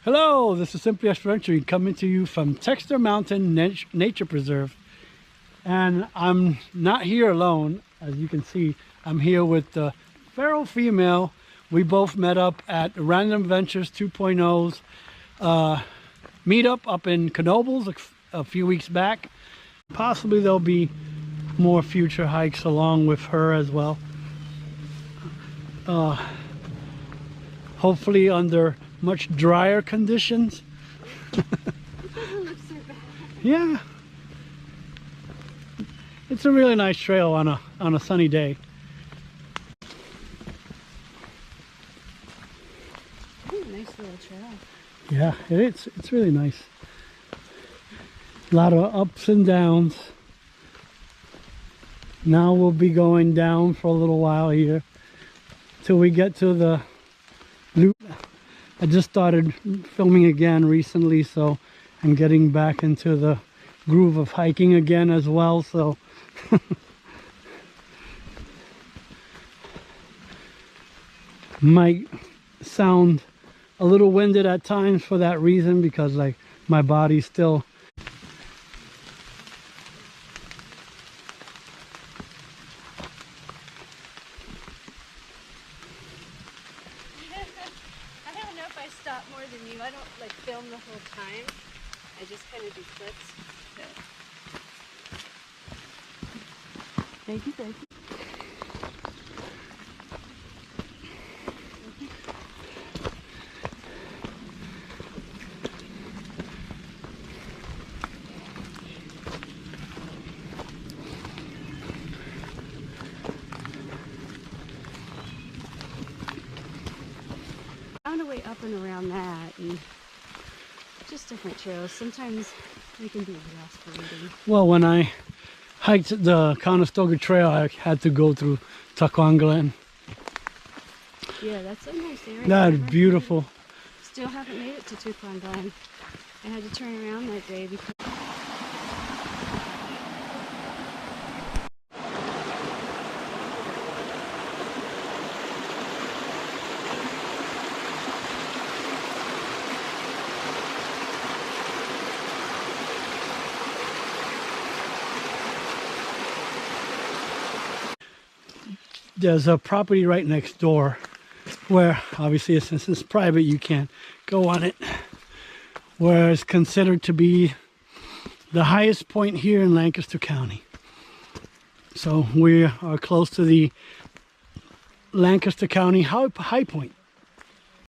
Hello, this is Simply Adventure coming to you from Texter Mountain Nature Preserve. And I'm not here alone. As you can see, I'm here with the feral female. We both met up at Random Ventures 2.0's meetup up in Knoebels a few weeks back. Possibly there'll be more future hikes along with her as well. Hopefully under much drier conditions. It doesn't look so bad. Yeah, it's a really nice trail on a sunny day. Ooh, nice little trail. Yeah, it's really nice. A lot of ups and downs. Now we'll be going down for a little while here till we get to the loop. I just started filming again recently, so I'm getting back into the groove of hiking again as well, so might sound a little winded at times for that reason, because like my body's still Stop more than you. I don't like film the whole time. I just kind of do clips. So. Thank you, thank you. Found a way up and around that, and just different trails. Sometimes they can be exasperating. Well, when I hiked the Conestoga Trail, I had to go through Tuckahoe Glen. Yeah, that's a nice area. That's beautiful. Still haven't made it to Tuckahoe Glen. I had to turn around that day because there's a property right next door where, obviously, since it's private, you can't go on it, where it's considered to be the highest point here in Lancaster County. So we are close to the Lancaster County high point.